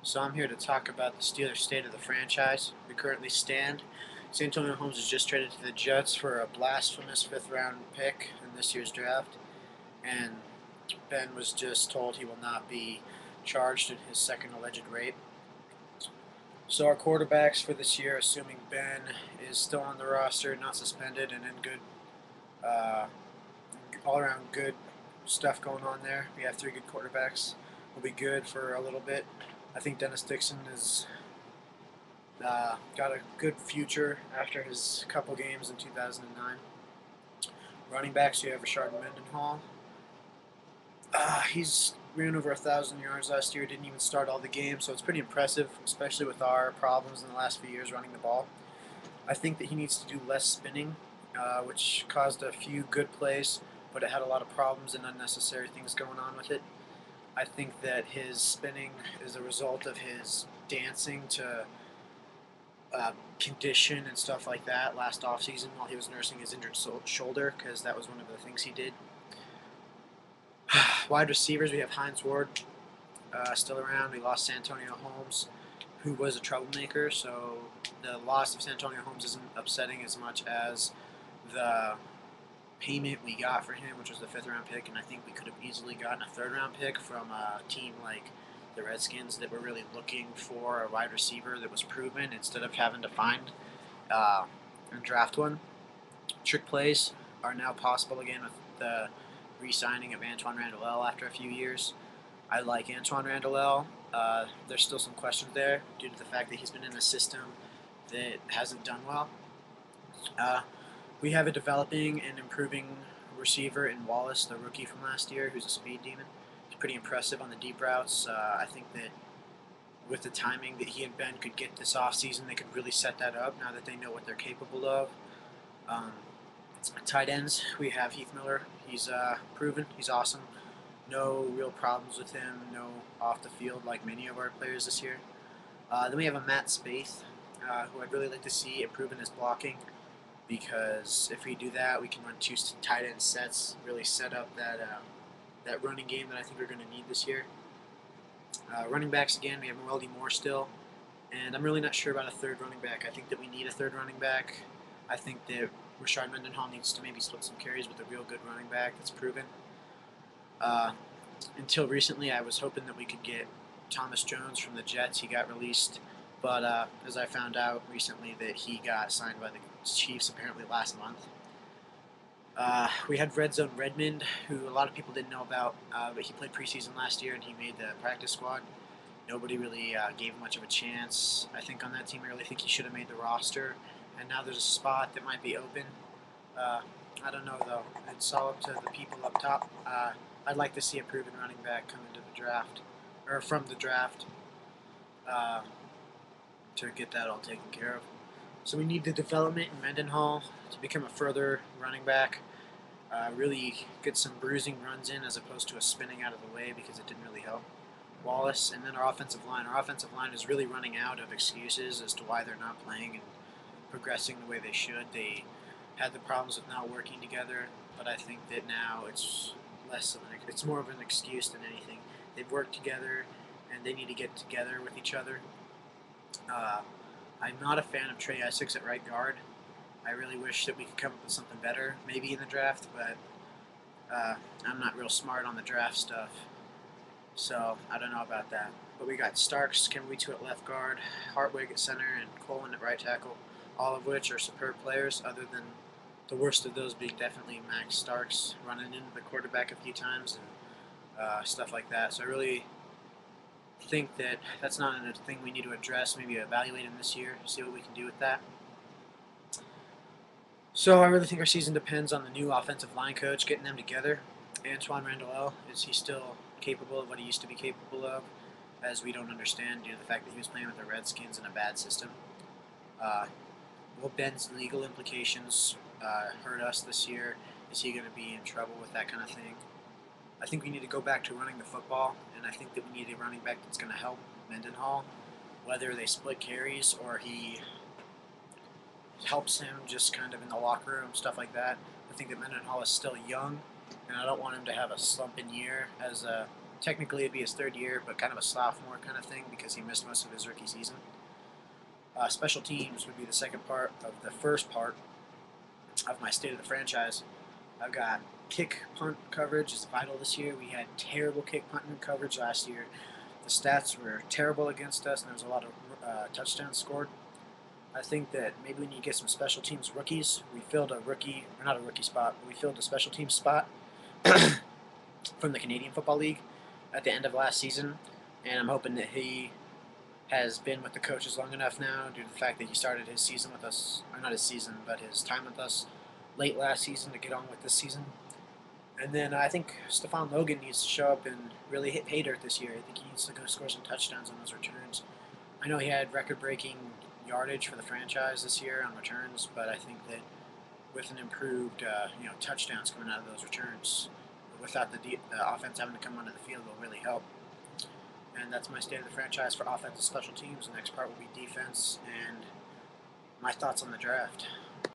So I'm here to talk about the Steelers' state of the franchise. We currently stand. San Antonio Holmes was just traded to the Jets for a blasphemous fifth-round pick in this year's draft, and Ben was just told he will not be charged in his second alleged rape. So our quarterbacks for this year, assuming Ben is still on the roster, not suspended, and in good, uh, all-around good stuff going on there. We have three good quarterbacks. We'll be good for a little bit. I think Dennis Dixon is got a good future after his couple games in 2009. Running backs, you have Rashard Mendenhall. He's ran over 1,000 yards last year. Didn't even start all the games, so it's pretty impressive, especially with our problems in the last few years running the ball. I think that he needs to do less spinning, which caused a few good plays, but it had a lot of problems and unnecessary things going on with it. I think that his spinning is a result of his dancing to condition and stuff like that last offseason while he was nursing his injured shoulder, because that was one of the things he did. Wide receivers, we have Hines Ward still around. We lost Santonio Holmes, who was a troublemaker, so the loss of Santonio Holmes isn't upsetting as much as the payment we got for him, which was the fifth-round pick, and I think we could have easily gotten a third-round pick from a team like the Redskins that were really looking for a wide receiver that was proven instead of having to find and draft one. Trick plays are now possible again with the re-signing of Antoine Randall after a few years. I like Antoine Randall. There's still some questions there due to the fact that he's been in a system that hasn't done well. We have a developing and improving receiver in Wallace, the rookie from last year, who's a speed demon. He's pretty impressive on the deep routes. I think that with the timing that he and Ben could get this offseason, they could really set that up now that they know what they're capable of. Um, Tight ends, we have Heath Miller. He's proven. He's awesome. No real problems with him. No off the field like many of our players this year. Then we have a Matt Spaeth, who I'd really like to see improve in his blocking, because if we do that, we can run two tight end sets, really set up that running game that I think we're going to need this year. Running backs again, we have Moreldi Moore still, and I'm really not sure about a third running back. I think that we need a third running back. I think that Rashard Mendenhall needs to maybe split some carries with a real good running back that's proven. Until recently, I was hoping that we could get Thomas Jones from the Jets. He got released, but as I found out recently that he got signed by the Chiefs apparently last month. We had Red Zone Redmond, who a lot of people didn't know about, but he played preseason last year and he made the practice squad. Nobody really gave him much of a chance. I think on that team, I really think he should have made the roster, and now there's a spot that might be open. I don't know, though. It's all up to the people up top. I'd like to see a proven running back come into the draft, or from the draft, uh, to get that all taken care of. So we need the development in Mendenhall to become a further running back. Really get some bruising runs in as opposed to a spinning out of the way, because it didn't really help Wallace. And then our offensive line. Our offensive line is really running out of excuses as to why they're not playing and progressing the way they should. They had the problems with not working together, but I think that now it's it's more of an excuse than anything. They've worked together, and they need to get together with each other. Uh, I'm not a fan of Trey Essex at right guard. I really wish that we could come up with something better, maybe in the draft, but I'm not real smart on the draft stuff, so I don't know about that. But we got Starks, Kenwitu at left guard, Hartwig at center, and Coleman at right tackle, all of which are superb players, other than the worst of those being definitely Max Starks running into the quarterback a few times and stuff like that. So I really think that that's not a thing we need to address, maybe evaluate him this year, see what we can do with that. So I really think our season depends on the new offensive line coach getting them together. Antoine Randall, is he still capable of what he used to be capable of, as we don't understand due to the fact that he was playing with the Redskins in a bad system. Will Ben's legal implications hurt us this year? Is he going to be in trouble with that kind of thing? I think we need to go back to running the football, and I think that we need a running back that's going to help Mendenhall, whether they split carries or he helps him just kind of in the locker room, stuff like that. I think that Mendenhall is still young, and I don't want him to have a slumping year as a technically it'd be his third year, but kind of a sophomore kind of thing because he missed most of his rookie season. Special teams would be the second part of the first part of my state of the franchise. I've got kick punt coverage is vital this year. We had terrible kick punt coverage last year. The stats were terrible against us, and there was a lot of touchdowns scored. I think that maybe we need to get some special teams rookies. We filled a rookie, or not a rookie spot, but we filled a special teams spot from the Canadian Football League at the end of last season, and I'm hoping that he has been with the coaches long enough now due to the fact that he started his season with us, or not his season, but his time with us late last season to get on with this season. And then I think Stephon Logan needs to show up and really hit pay dirt this year. I think he needs to go score some touchdowns on those returns. I know he had record-breaking yardage for the franchise this year on returns, but I think that with an improved, touchdowns coming out of those returns, without the offense having to come onto the field, will really help. And that's my state of the franchise for offensive special teams. The next part will be defense and my thoughts on the draft.